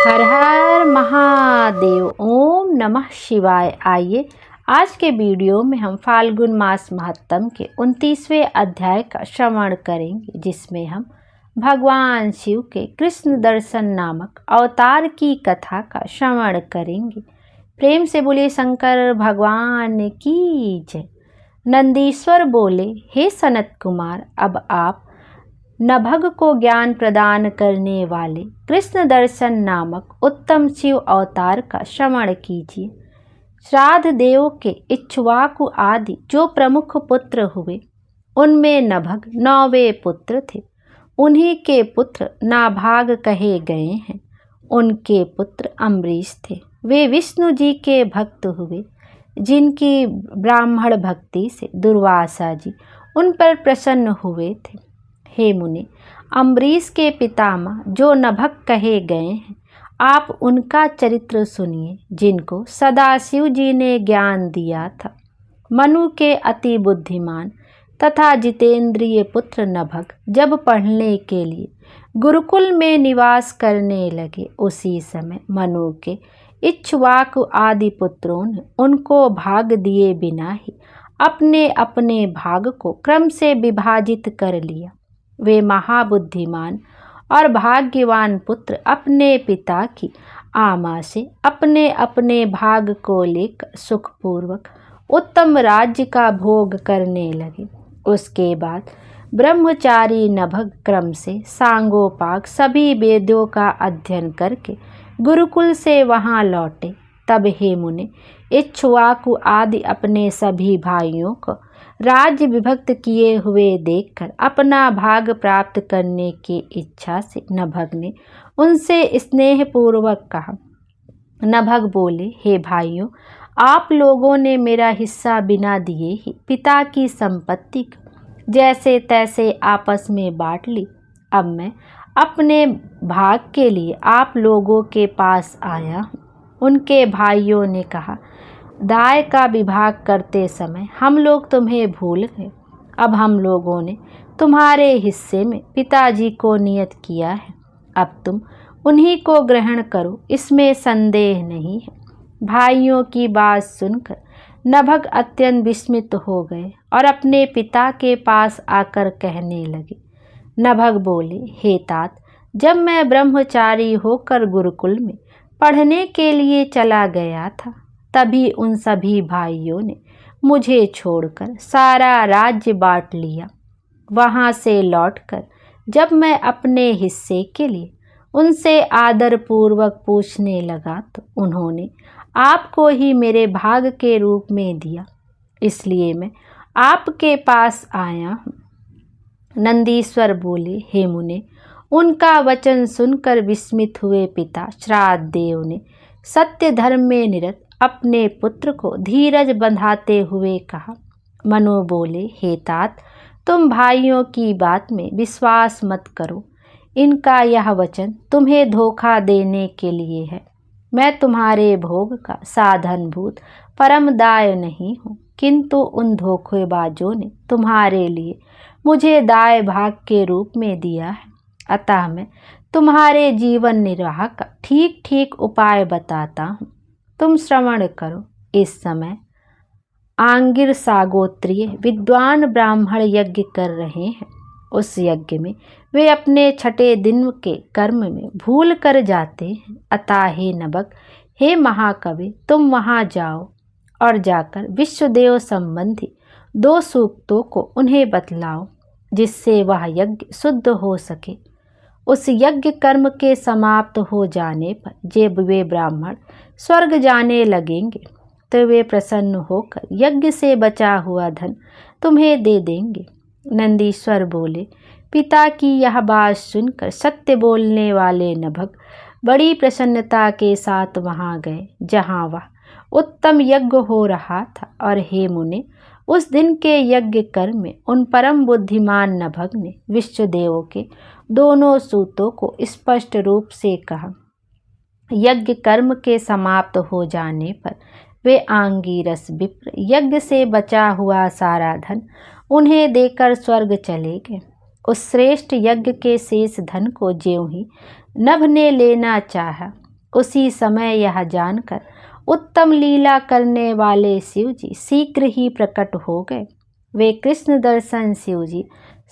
हर हर महादेव। ओम नमः शिवाय। आइए आज के वीडियो में हम फाल्गुन मास महात्म के 29वें अध्याय का श्रवण करेंगे, जिसमें हम भगवान शिव के कृष्ण दर्शन नामक अवतार की कथा का श्रवण करेंगे। प्रेम से बोलिए शंकर भगवान की जय। नंदीश्वर बोले, हे सनत कुमार, अब आप नभग को ज्ञान प्रदान करने वाले कृष्ण दर्शन नामक उत्तम शिव अवतार का श्रवण कीजिए। श्राद्ध देव के इक्ष्वाकु आदि जो प्रमुख पुत्र हुए, उनमें नभग 9वें पुत्र थे। उन्हीं के पुत्र नाभाग कहे गए हैं। उनके पुत्र अम्बरीश थे। वे विष्णु जी के भक्त हुए, जिनकी ब्राह्मण भक्ति से दुर्वासा जी उन पर प्रसन्न हुए थे। हे मुनि, अम्बरीश के पितामह जो नभग कहे गए हैं, आप उनका चरित्र सुनिए, जिनको सदाशिव जी ने ज्ञान दिया था। मनु के अति बुद्धिमान तथा जितेंद्रिय पुत्र नभग जब पढ़ने के लिए गुरुकुल में निवास करने लगे, उसी समय मनु के इक्ष्वाकु आदि पुत्रों ने उनको भाग दिए बिना ही अपने अपने भाग को क्रम से विभाजित कर लिया। वे महाबुद्धिमान और भाग्यवान पुत्र अपने पिता की आमा से अपने अपने भाग को लेकर सुखपूर्वक उत्तम राज्य का भोग करने लगे। उसके बाद ब्रह्मचारी नभग क्रम से सांगोपांग सभी वेदों का अध्ययन करके गुरुकुल से वहां लौटे। तब हे मुनि, इक्ष्वाकु आदि अपने सभी भाइयों को राज्य विभक्त किए हुए देखकर अपना भाग प्राप्त करने की इच्छा से नभग ने उनसे स्नेहपूर्वक कहा। नभग बोले, हे भाइयों, आप लोगों ने मेरा हिस्सा बिना दिए ही पिता की संपत्ति को जैसे तैसे आपस में बांट ली। अब मैं अपने भाग के लिए आप लोगों के पास आया हूँ। उनके भाइयों ने कहा, दाय का विभाग करते समय हम लोग तुम्हें भूल गए। अब हम लोगों ने तुम्हारे हिस्से में पिताजी को नियत किया है। अब तुम उन्हीं को ग्रहण करो, इसमें संदेह नहीं है। भाइयों की बात सुनकर नभग अत्यंत विस्मित हो गए और अपने पिता के पास आकर कहने लगे। नभग बोले, हे तात, जब मैं ब्रह्मचारी होकर गुरुकुल में पढ़ने के लिए चला गया था, तभी उन सभी भाइयों ने मुझे छोड़कर सारा राज्य बांट लिया। वहां से लौटकर जब मैं अपने हिस्से के लिए उनसे आदरपूर्वक पूछने लगा, तो उन्होंने आपको ही मेरे भाग के रूप में दिया। इसलिए मैं आपके पास आया हूँ। नंदीश्वर बोले, हे मुने, उनका वचन सुनकर विस्मित हुए पिता श्राद्ध देव ने सत्य धर्म में निरत अपने पुत्र को धीरज बंधाते हुए कहा। मनु बोले, हे तात, तुम भाइयों की बात में विश्वास मत करो। इनका यह वचन तुम्हें धोखा देने के लिए है। मैं तुम्हारे भोग का साधनभूत परम दाय नहीं हूँ, किंतु उन धोखेबाजों ने तुम्हारे लिए मुझे दाय भाग के रूप में दिया है। अतः मैं तुम्हारे जीवन निर्वाह का ठीक ठीक उपाय बताता हूँ। तुम श्रवण करो। इस समय आंगिर सागोत्रीय विद्वान ब्राह्मण यज्ञ कर रहे हैं। उस यज्ञ में वे अपने छठे दिन के कर्म में भूल कर जाते हैं। अतः हे नभग, हे महाकवि, तुम वहां जाओ और जाकर विश्वदेव संबंधी 2 सूक्तों को उन्हें बतलाओ, जिससे वह यज्ञ शुद्ध हो सके। उस यज्ञ कर्म के समाप्त हो जाने पर जब वे ब्राह्मण स्वर्ग जाने लगेंगे, तो वे प्रसन्न होकर यज्ञ से बचा हुआ धन तुम्हें दे देंगे। नंदीश्वर बोले, पिता की यह बात सुनकर सत्य बोलने वाले नभग बड़ी प्रसन्नता के साथ वहां गए, जहां वह उत्तम यज्ञ हो रहा था। और हे मुने, उस दिन के यज्ञ कर्म में उन परम बुद्धिमान नभग ने विश्वदेव के दोनों सूतों को स्पष्ट रूप से कहा। यज्ञ कर्म के समाप्त हो जाने पर वे आंगिरस विप्र यज्ञ से बचा हुआ सारा धन उन्हें देकर स्वर्ग चले गए। उस श्रेष्ठ यज्ञ के शेष धन को ज्यों ही नभ ने लेना चाहा, उसी समय यह जानकर उत्तम लीला करने वाले शिव जी शीघ्र ही प्रकट हो गए। वे कृष्ण दर्शन शिव जी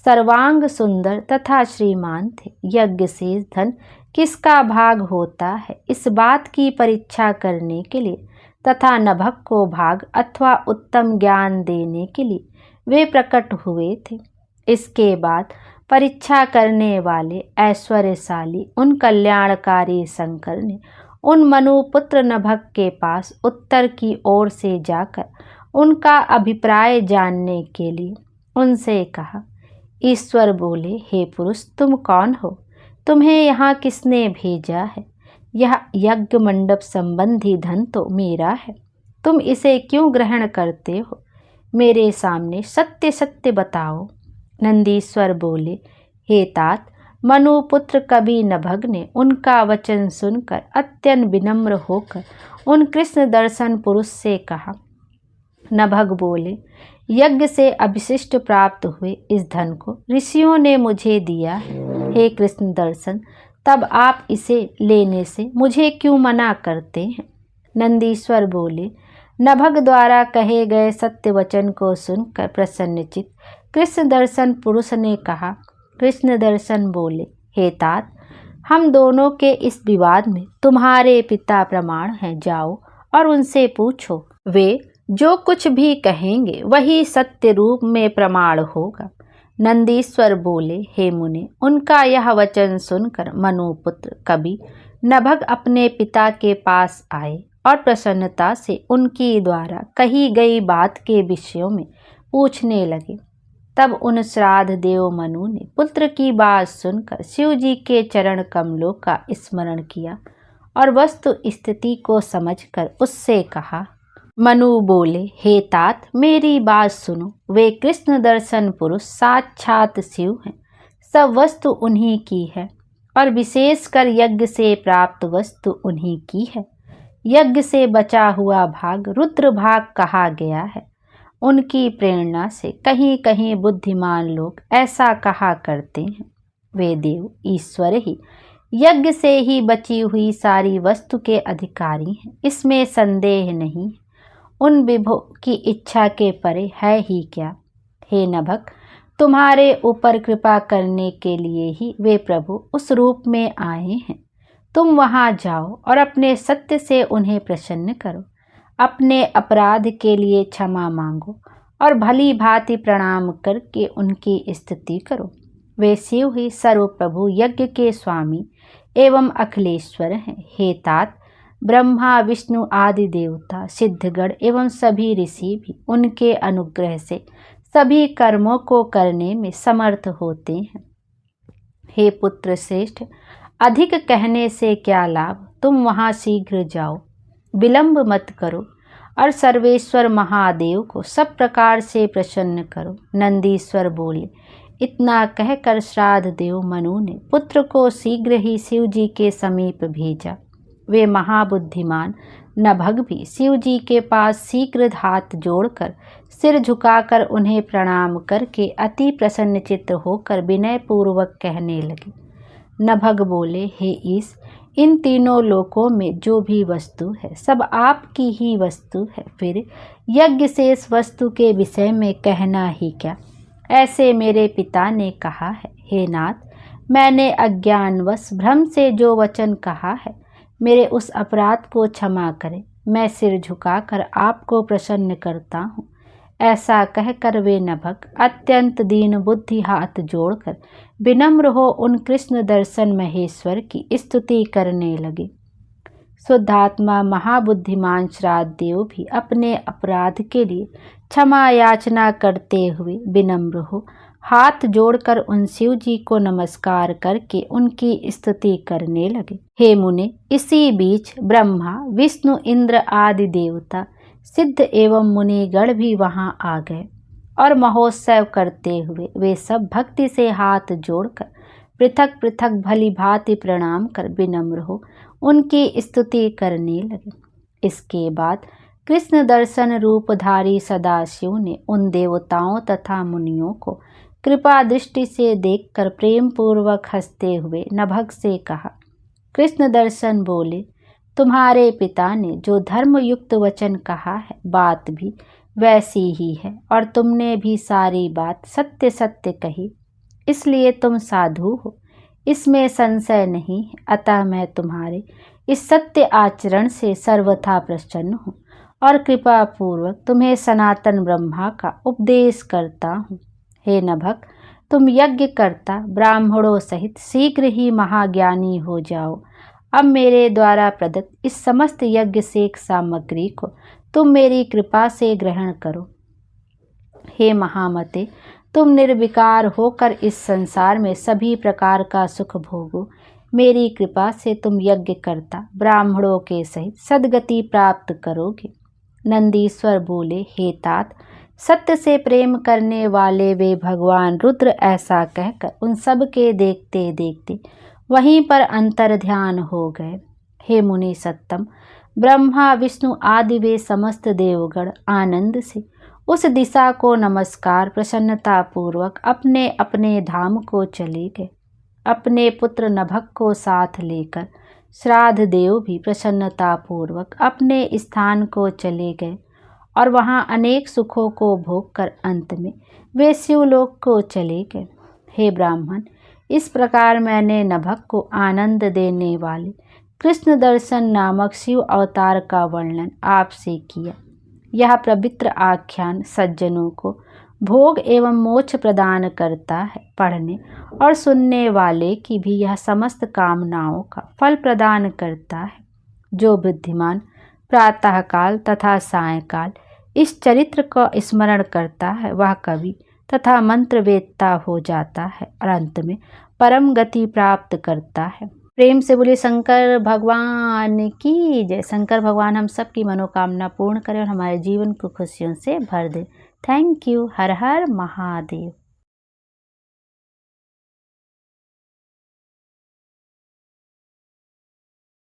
सर्वांग सुंदर तथा श्रीमान थे। यज्ञ से धन किसका भाग होता है, इस बात की परीक्षा करने के लिए तथा नभक को भाग अथवा उत्तम ज्ञान देने के लिए वे प्रकट हुए थे। इसके बाद परीक्षा करने वाले ऐश्वर्यशाली उन कल्याणकारी शंकर ने उन मनुपुत्र नभक के पास उत्तर की ओर से जाकर उनका अभिप्राय जानने के लिए उनसे कहा। ईश्वर बोले, हे पुरुष, तुम कौन हो? तुम्हें यहाँ किसने भेजा है? यह यज्ञ मंडप संबंधी धन तो मेरा है, तुम इसे क्यों ग्रहण करते हो? मेरे सामने सत्य सत्य बताओ। नंदीश्वर बोले, हे तात, मनुपुत्र कवि नभग ने उनका वचन सुनकर अत्यंत विनम्र होकर उन कृष्ण दर्शन पुरुष से कहा। नभग बोले, यज्ञ से अभिशिष्ट प्राप्त हुए इस धन को ऋषियों ने मुझे दिया है। हे कृष्ण दर्शन, तब आप इसे लेने से मुझे क्यों मना करते हैं? नंदीश्वर बोले, नभग द्वारा कहे गए सत्य वचन को सुनकर प्रसन्नचित कृष्ण दर्शन पुरुष ने कहा। कृष्ण दर्शन बोले, हे तात, हम दोनों के इस विवाद में तुम्हारे पिता प्रमाण हैं, जाओ और उनसे पूछो। वे जो कुछ भी कहेंगे वही सत्य रूप में प्रमाण होगा। नंदीश्वर बोले, हे मुने, उनका यह वचन सुनकर मनुपुत्र कवि नभग अपने पिता के पास आए और प्रसन्नता से उनकी द्वारा कही गई बात के विषयों में पूछने लगे। तब उन श्राद्ध देव मनु ने पुत्र की बात सुनकर शिव जी के चरण कमलों का स्मरण किया और वस्तु स्थिति को समझकर उससे कहा। मनु बोले, हे तात, मेरी बात सुनो। वे कृष्ण दर्शन पुरुष साक्षात शिव हैं, सब वस्तु उन्हीं की है और विशेषकर यज्ञ से प्राप्त वस्तु उन्हीं की है। यज्ञ से बचा हुआ भाग रुद्र भाग कहा गया है। उनकी प्रेरणा से कहीं कहीं बुद्धिमान लोग ऐसा कहा करते हैं। वे देव ईश्वर ही यज्ञ से ही बची हुई सारी वस्तु के अधिकारी हैं, इसमें संदेह नहीं। उन विभो की इच्छा के परे है ही क्या? हे नभक, तुम्हारे ऊपर कृपा करने के लिए ही वे प्रभु उस रूप में आए हैं। तुम वहां जाओ और अपने सत्य से उन्हें प्रसन्न करो। अपने अपराध के लिए क्षमा मांगो और भली भांति प्रणाम करके उनकी स्तुति करो। वे शिव ही सर्व प्रभु यज्ञ के स्वामी एवं अखिलेश्वर हैं। हे तात, ब्रह्मा विष्णु आदि देवता सिद्धगण एवं सभी ऋषि भी उनके अनुग्रह से सभी कर्मों को करने में समर्थ होते हैं। हे पुत्र श्रेष्ठ, अधिक कहने से क्या लाभ? तुम वहां शीघ्र जाओ, विलंब मत करो और सर्वेश्वर महादेव को सब प्रकार से प्रसन्न करो। नंदीश्वर बोले, इतना कहकर श्राद्ध देव मनु ने पुत्र को शीघ्र ही शिव जी के समीप भेजा। वे महाबुद्धिमान नभग भी शिव जी के पास शीघ्र हाथ जोड़कर सिर झुकाकर उन्हें प्रणाम करके अति प्रसन्नचित्त होकर विनय पूर्वक कहने लगे। नभग बोले, हे ईश, इन तीनों लोकों में जो भी वस्तु है सब आपकी ही वस्तु है, फिर यज्ञ शेष वस्तु के विषय में कहना ही क्या? ऐसे मेरे पिता ने कहा है। हे नाथ, मैंने अज्ञानवश भ्रम से जो वचन कहा है, मेरे उस अपराध को क्षमा करें। मैं सिर झुकाकर आपको प्रसन्न करता हूँ। ऐसा कहकर वे नभग अत्यंत दीन बुद्धि हाथ जोड़कर विनम्र हो उन कृष्ण दर्शन महेश्वर की स्तुति करने लगे। शुद्धात्मा महाबुद्धिमान श्राद्ध देव भी अपने अपराध के लिए क्षमा याचना करते हुए विनम्र हो हाथ जोड़कर उन शिव जी को नमस्कार करके उनकी स्तुति करने लगे। हे मुने, इसी बीच ब्रह्मा विष्णु इंद्र आदि देवता सिद्ध एवं मुनिगण भी वहां आ गए और महोत्सव करते हुए वे सब भक्ति से हाथ जोड़कर पृथक पृथक भली भांति प्रणाम कर विनम्र हो उनकी स्तुति करने लगे। इसके बाद कृष्ण दर्शन रूपधारी सदाशिव ने उन देवताओं तथा मुनियों को कृपा दृष्टि से देखकर प्रेम पूर्वक हंसते हुए नभग से कहा। कृष्ण दर्शन बोले, तुम्हारे पिता ने जो धर्मयुक्त वचन कहा है बात भी वैसी ही है और तुमने भी सारी बात सत्य सत्य कही, इसलिए तुम साधु हो, इसमें संशय नहीं है। अतः मैं तुम्हारे इस सत्य आचरण से सर्वथा प्रसन्न हूँ और कृपा पूर्वक तुम्हें सनातन ब्रह्मा का उपदेश करता हूँ। हे नभक, तुम यज्ञ करता ब्राह्मणों सहित शीघ्र ही महाज्ञानी हो जाओ। अब मेरे द्वारा प्रदत्त इस समस्त यज्ञ से सामग्री को तुम मेरी कृपा से ग्रहण करो। हे महामते, तुम निर्विकार होकर इस संसार में सभी प्रकार का सुख भोगो। मेरी कृपा से तुम यज्ञ करता ब्राह्मणों के सहित सद्गति प्राप्त करोगे। नंदीश्वर बोले, हे तात, सत्य से प्रेम करने वाले वे भगवान रुद्र ऐसा कहकर उन सब के देखते देखते वहीं पर अंतर ध्यान हो गए। हे मुनि सत्तम, ब्रह्मा विष्णु आदि वे समस्त देवगण आनंद से उस दिशा को नमस्कार प्रसन्नता पूर्वक अपने अपने धाम को चले गए। अपने पुत्र नभक को साथ लेकर श्राद्ध देव भी प्रसन्नता पूर्वक अपने स्थान को चले गए और वहां अनेक सुखों को भोग कर अंत में वे शिवलोक को चले गए। हे ब्राह्मण, इस प्रकार मैंने नभक को आनंद देने वाले कृष्ण दर्शन नामक शिव अवतार का वर्णन आपसे किया। यह पवित्र आख्यान सज्जनों को भोग एवं मोक्ष प्रदान करता है। पढ़ने और सुनने वाले की भी यह समस्त कामनाओं का फल प्रदान करता है। जो बुद्धिमान प्रातःकाल तथा सायंकाल इस चरित्र का स्मरण करता है वह कवि तथा मंत्र वेत्ता हो जाता है और अंत में परम गति प्राप्त करता है। प्रेम से बोलिए शंकर भगवान की जय। शंकर भगवान हम सब की मनोकामना पूर्ण करें और हमारे जीवन को खुशियों से भर दे। Thank you. हर हर महादेव।